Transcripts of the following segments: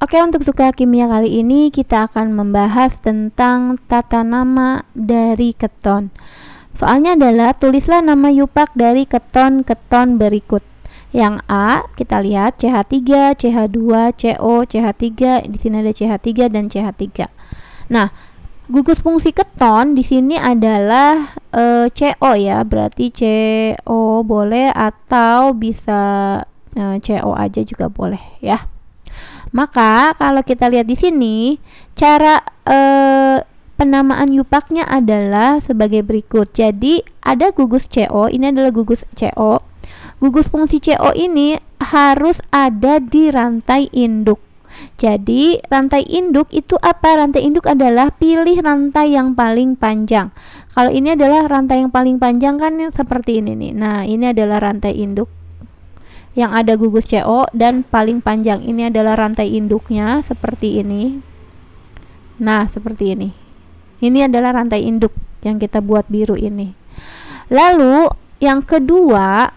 Oke, untuk suka kimia kali ini kita akan membahas tentang tata nama dari keton. Soalnya adalah tulislah nama yupak dari keton-keton berikut. Yang A, kita lihat CH3, CH2, CO, CH3, di sini ada CH3 dan CH3. Nah, gugus fungsi keton di sini adalah CO ya, berarti CO boleh atau bisa CO aja juga boleh ya. Maka kalau kita lihat di sini, cara penamaan yupaknya adalah sebagai berikut. Jadi ada gugus CO, ini adalah gugus CO. Gugus fungsi CO ini harus ada di rantai induk. Jadi rantai induk itu apa? Rantai induk adalah pilih rantai yang paling panjang. Kalau ini adalah rantai yang paling panjang kan seperti ini nih. Nah, ini adalah rantai induk yang ada gugus CO dan paling panjang. Ini adalah rantai induknya seperti ini. Nah, seperti ini. Ini adalah rantai induk yang kita buat biru ini. Lalu yang kedua,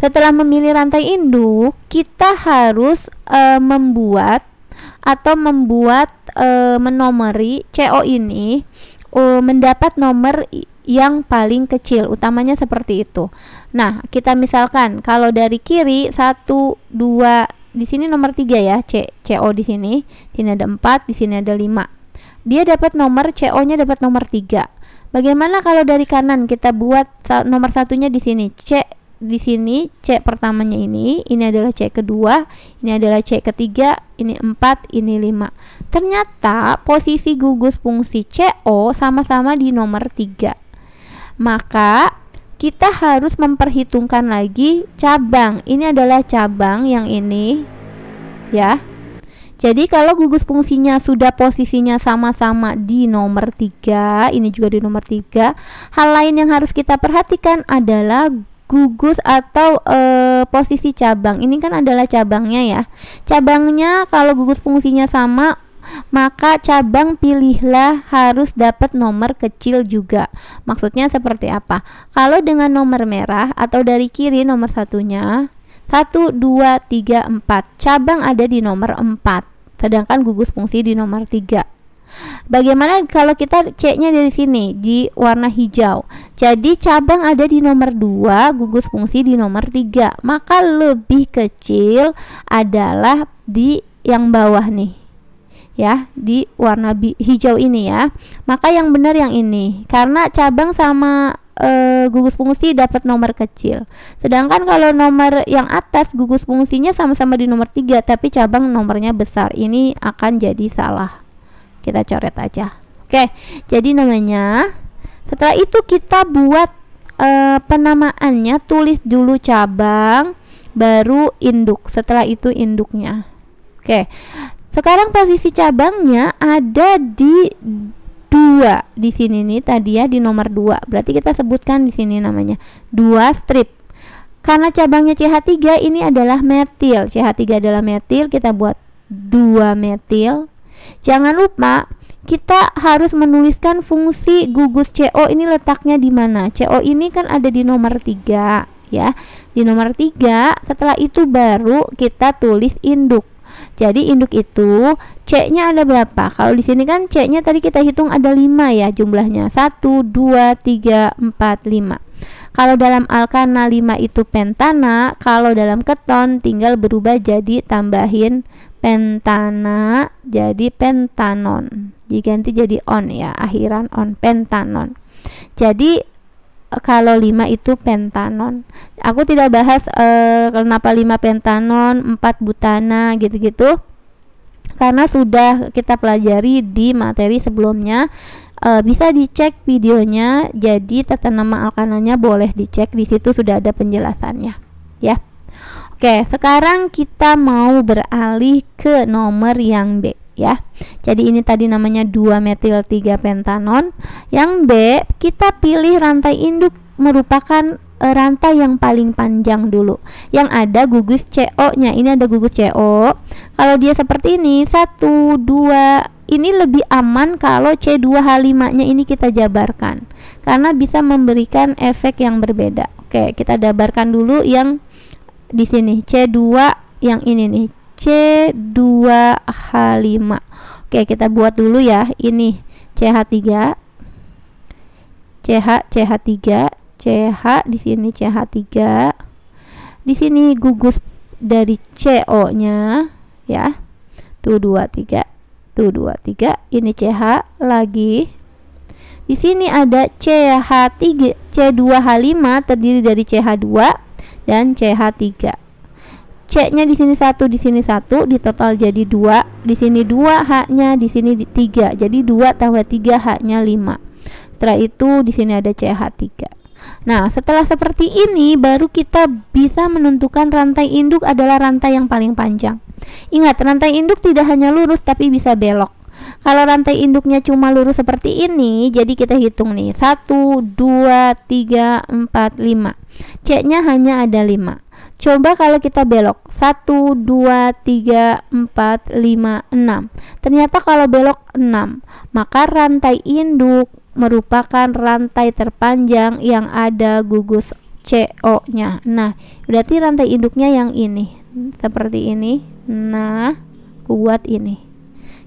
setelah memilih rantai induk, kita harus membuat menomori CO ini mendapat nomor yang paling kecil, utamanya seperti itu. Nah, kita misalkan kalau dari kiri 1, 2, di sini nomor 3 ya, CO di sini ada 4, di sini ada 5. Dia dapat nomor CO-nya dapat nomor 3. Bagaimana kalau dari kanan kita buat nomor satunya di sini, di sini C pertamanya ini adalah C kedua, ini adalah C ketiga, ini 4, ini 5. Ternyata posisi gugus fungsi CO sama-sama di nomor 3. Maka kita harus memperhitungkan lagi cabang. Ini adalah cabang yang ini ya. Jadi kalau gugus fungsinya sudah posisinya sama-sama di nomor 3, ini juga di nomor 3, hal lain yang harus kita perhatikan adalah gugus atau posisi cabang. Ini kan adalah cabangnya ya. Cabangnya kalau gugus fungsinya sama, maka cabang pilihlah harus dapat nomor kecil juga. Maksudnya seperti apa? Kalau dengan nomor merah atau dari kiri nomor satunya 1, 2, 3, 4, cabang ada di nomor 4, sedangkan gugus fungsi di nomor 3. Bagaimana kalau kita C-nya dari sini di warna hijau? Jadi cabang ada di nomor 2, gugus fungsi di nomor 3. Maka lebih kecil adalah di yang bawah nih. Ya, di warna hijau ini ya. Maka yang benar yang ini. Karena cabang sama gugus fungsi dapat nomor kecil. Sedangkan kalau nomor yang atas gugus fungsinya sama-sama di nomor 3 tapi cabang nomornya besar. Ini akan jadi salah. Kita coret aja. Oke, jadi namanya setelah itu kita buat penamaannya, tulis dulu cabang baru induk, setelah itu induknya. Oke, sekarang posisi cabangnya ada di 2 di sini nih tadi ya, di nomor 2. Berarti kita sebutkan di sini namanya 2 strip. Karena cabangnya CH3 ini adalah metil. CH3 adalah metil, kita buat 2 metil. Jangan lupa kita harus menuliskan fungsi gugus CO ini letaknya di mana. CO ini kan ada di nomor 3 ya. Di nomor 3, setelah itu baru kita tulis induk. Jadi induk itu C-nya ada berapa? Kalau di sini kan C-nya tadi kita hitung ada 5 ya jumlahnya. 1, 2, 3, 4, 5. Kalau dalam alkana 5 itu pentana, kalau dalam keton tinggal berubah jadi tambahin pentana jadi pentanon. Diganti jadi on ya, akhiran on, pentanon. Jadi kalau 5 itu pentanon. Aku tidak bahas kenapa 5 pentanon, 4 butana gitu-gitu, karena sudah kita pelajari di materi sebelumnya. Bisa dicek videonya. Jadi tata nama alkananya boleh dicek, di situ sudah ada penjelasannya ya. Oke, sekarang kita mau beralih ke nomor yang B ya. Jadi ini tadi namanya 2 metil 3 pentanon. Yang B, kita pilih rantai induk merupakan rantai yang paling panjang dulu, yang ada gugus CO-nya. Ini ada gugus CO. Kalau dia seperti ini 1, 2, ini lebih aman kalau C2H5-nya ini kita jabarkan, karena bisa memberikan efek yang berbeda. Oke, kita jabarkan dulu yang di sini C2 yang ini nih, C2H5. Oke, kita buat dulu ya. Ini CH3, CH3, CH di sini CH3. Di sini gugus dari CO-nya ya. Tuh 2 3. Tuh 2 3. Ini CH lagi. Di sini ada CH3, C2H5 terdiri dari CH2 dan CH3. C-nya di sini 1, di sini 1, di total jadi 2. Di sini 2, H-nya di sini 3. Jadi 2 tambah 3, H-nya 5. Setelah itu di sini ada CH3. Nah, setelah seperti ini baru kita bisa menentukan rantai induk adalah rantai yang paling panjang. Ingat, rantai induk tidak hanya lurus tapi bisa belok. Kalau rantai induknya cuma lurus seperti ini, jadi kita hitung nih 1, 2, 3, 4, 5. C-nya hanya ada 5. Coba kalau kita belok 1, 2, 3, 4, 5, 6. Ternyata kalau belok 6, maka rantai induk merupakan rantai terpanjang yang ada gugus CO-nya. Nah, berarti rantai induknya yang ini, seperti ini. Nah, buat ini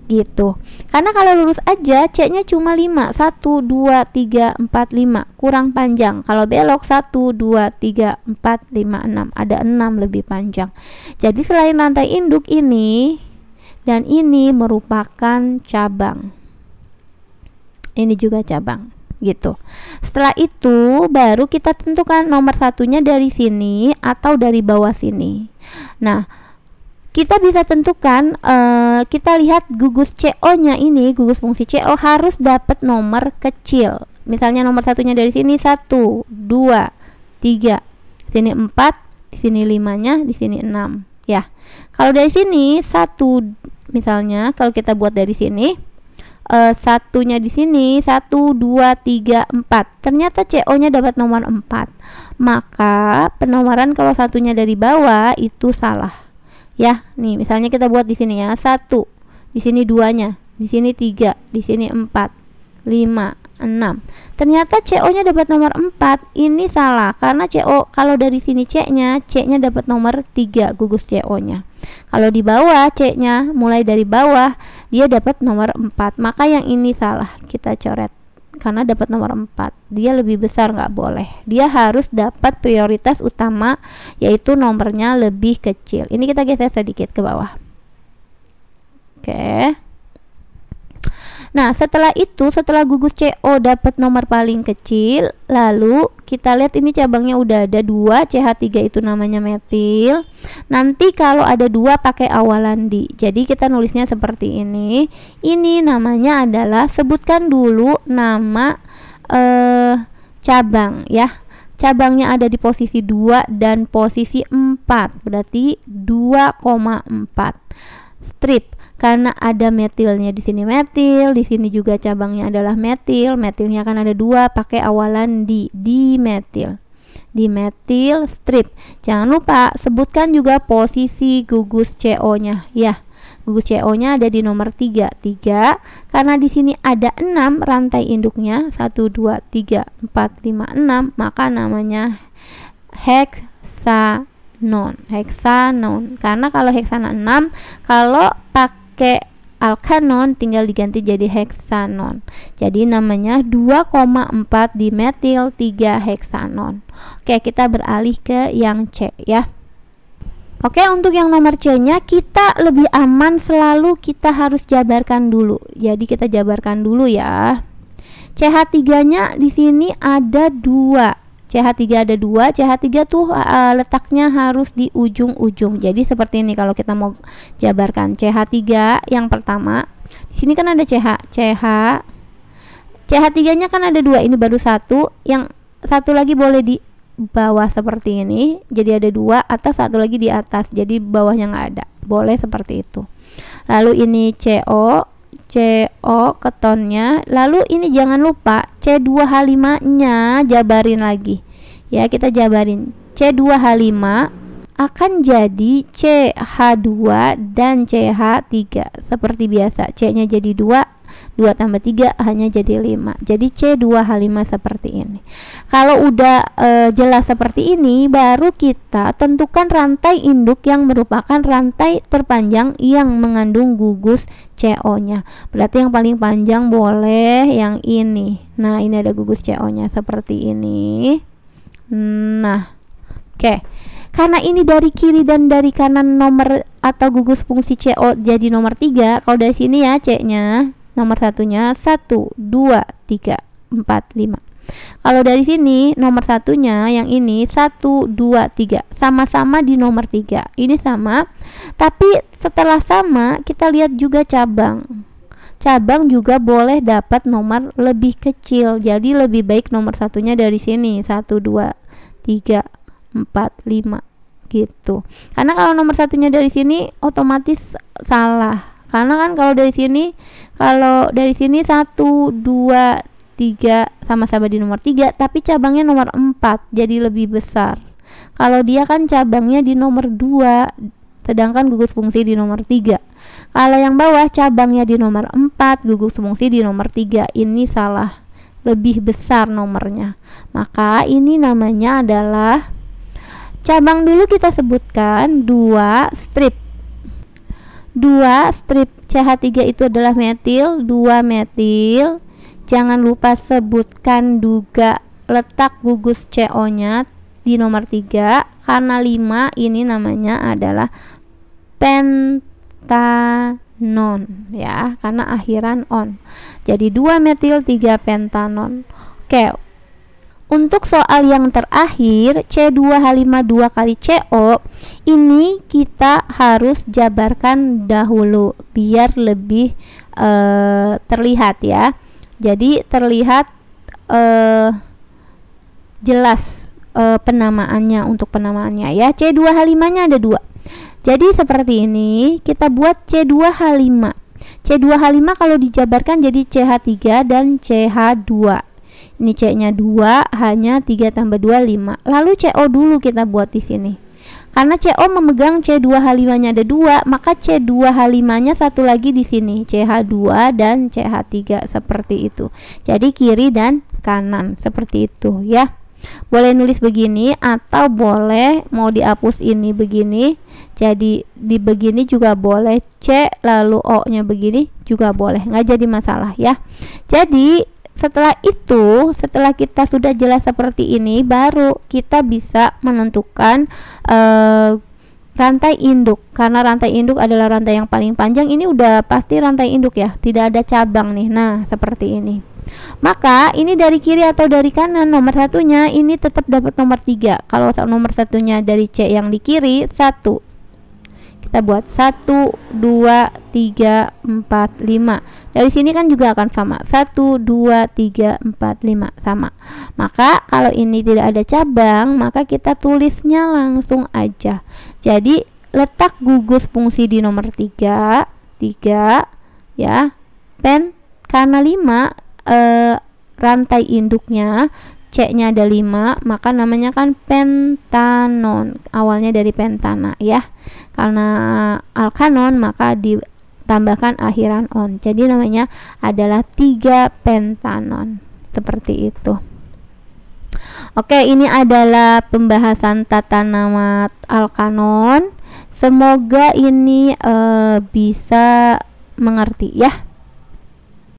gitu. Karena kalau lurus aja C-nya cuma 5, 1, 2, 3, 4, 5, kurang panjang. Kalau belok 1, 2, 3, 4, 5, 6, ada 6 lebih panjang. Jadi selain rantai induk ini dan ini merupakan cabang. Ini juga cabang gitu. Setelah itu baru kita tentukan nomor satunya dari sini atau dari bawah sini. Nah, kita bisa tentukan, kita lihat gugus CO-nya ini, gugus fungsi CO harus dapat nomor kecil. Misalnya nomor satunya dari sini 1, 2, 3, sini 4, di sini 5-nya, di sini 6 ya. Kalau dari sini 1, misalnya kalau kita buat dari sini satunya di sini 1, 2, 3, 4. Ternyata CO-nya dapat nomor 4. Maka penomoran kalau satunya dari bawah itu salah. Ya, nih misalnya kita buat di sini ya, 1, di sini 2-nya, di sini 3, di sini 4, 5, 6. Ternyata CO-nya dapat nomor 4. Ini salah karena CO kalau dari sini C-nya dapat nomor 3 gugus CO-nya. Kalau di bawah C-nya mulai dari bawah dia dapat nomor 4. Maka yang ini salah, kita coret. Karena dapat nomor 4, dia lebih besar, nggak boleh. Dia harus dapat prioritas utama, yaitu nomornya lebih kecil. Ini kita geser sedikit ke bawah. Oke. Nah, setelah itu, setelah gugus CO dapat nomor paling kecil, lalu kita lihat ini cabangnya udah ada 2, CH3 itu namanya metil. Nanti kalau ada 2 pakai awalan di. Jadi kita nulisnya seperti ini. Ini namanya adalah, sebutkan dulu nama cabang ya. Cabangnya ada di posisi 2 dan posisi 4. Berarti 2,4. Strip. Karena ada metilnya di sini metil, di sini juga cabangnya adalah metil. Metilnya kan ada 2, pakai awalan di metil. Di metil strip. Jangan lupa sebutkan juga posisi gugus CO-nya ya. Gugus CO-nya ada di nomor 3. Karena di sini ada 6 rantai induknya, 1, 2, 3, 4, 5, 6, maka namanya heksanon. Karena kalau heksanon 6, kalau pakai alkanon tinggal diganti jadi heksanon. Jadi namanya 2,4 dimetil 3 heksanon. Oke, kita beralih ke yang C ya. Oke, untuk yang nomor C-nya kita lebih aman, selalu kita harus jabarkan dulu. Jadi kita jabarkan dulu ya. CH3-nya di sini ada 2. CH3 ada 2, CH3 tuh letaknya harus di ujung-ujung. Jadi seperti ini kalau kita mau jabarkan CH3 yang pertama. Di sini kan ada CH3-nya kan ada 2, ini baru 1. Yang satu lagi boleh di bawah seperti ini. Jadi ada 2, atas, satu lagi di atas. Jadi bawahnya nggak ada. Boleh seperti itu. Lalu ini CO ketonnya. Lalu ini jangan lupa C2H5-nya jabarin lagi. Ya, kita jabarin. C2H5 akan jadi CH2 dan CH3. Seperti biasa, C-nya jadi 2, 2 tambah 3 hanya jadi 5. Jadi C2H5 seperti ini. Kalau udah jelas seperti ini, baru kita tentukan rantai induk yang merupakan rantai terpanjang yang mengandung gugus CO-nya. Berarti yang paling panjang boleh yang ini. Nah, ini ada gugus CO-nya seperti ini. Nah, oke. Karena ini dari kiri dan dari kanan nomor atau gugus fungsi CO jadi nomor 3. Kalau dari sini ya C-nya, nomor satunya 1, 2, 3, 4, 5. Kalau dari sini nomor satunya yang ini 1, 2, 3. Sama-sama di nomor 3. Ini sama. Tapi setelah sama, kita lihat juga cabang. Cabang juga boleh dapat nomor lebih kecil. Jadi lebih baik nomor satunya dari sini 1, 2, 3, 4, 5 gitu. Karena kalau nomor satunya dari sini otomatis salah. Karena kan kalau dari sini 1, 2, 3 sama-sama di nomor 3, tapi cabangnya nomor 4, jadi lebih besar. Kalau dia kan cabangnya di nomor 2, sedangkan gugus fungsi di nomor 3. Kalau yang bawah cabangnya di nomor 4, gugus fungsi di nomor 3. Ini salah. Lebih besar nomornya. Maka ini namanya adalah cabang. Dulu kita sebutkan 2 strip. 2 strip CH3 itu adalah metil, 2 metil. Jangan lupa sebutkan juga letak gugus CO-nya di nomor 3. Karena 5 ini namanya adalah pentanon ya, karena akhiran on. Jadi 2 metil 3 pentanon. Oke. Untuk soal yang terakhir, C2H5 2 kali CO, ini kita harus jabarkan dahulu biar lebih terlihat ya. Jadi terlihat jelas penamaannya, untuk penamaannya ya. C2H5-nya ada 2. Jadi seperti ini, kita buat C2H5. C2H5 kalau dijabarkan jadi CH3 dan CH2. Ini C-nya 2, hanya 3 tambah 2, 5. Lalu CO dulu kita buat di sini. Karena CO memegang C2H5-nya ada 2, maka C2H5-nya satu lagi di sini, CH2 dan CH3 seperti itu. Jadi kiri dan kanan seperti itu ya. Boleh nulis begini atau boleh mau dihapus ini begini. Jadi di begini juga boleh, C lalu O-nya begini juga boleh, nggak jadi masalah ya. Jadi setelah itu, setelah kita sudah jelas seperti ini, baru kita bisa menentukan rantai induk. Karena rantai induk adalah rantai yang paling panjang, ini udah pasti rantai induk ya, tidak ada cabang nih. Nah, seperti ini. Maka ini dari kiri atau dari kanan, nomor satunya ini tetap dapat nomor 3. Kalau nomor satunya dari C yang di kiri 1, kita buat 1, 2, 3, 4, 5. Dari sini kan juga akan sama, 1, 2, 3, 4, 5 sama. Maka kalau ini tidak ada cabang, maka kita tulisnya langsung aja. Jadi letak gugus fungsi di nomor 3 ya. Karena 5 rantai induknya C-nya ada 5, maka namanya kan pentanon. Awalnya dari pentana ya. Karena alkanon maka ditambahkan akhiran on. Jadi namanya adalah 3 pentanon. Seperti itu. Oke, ini adalah pembahasan tata nama alkanon. Semoga ini bisa mengerti ya.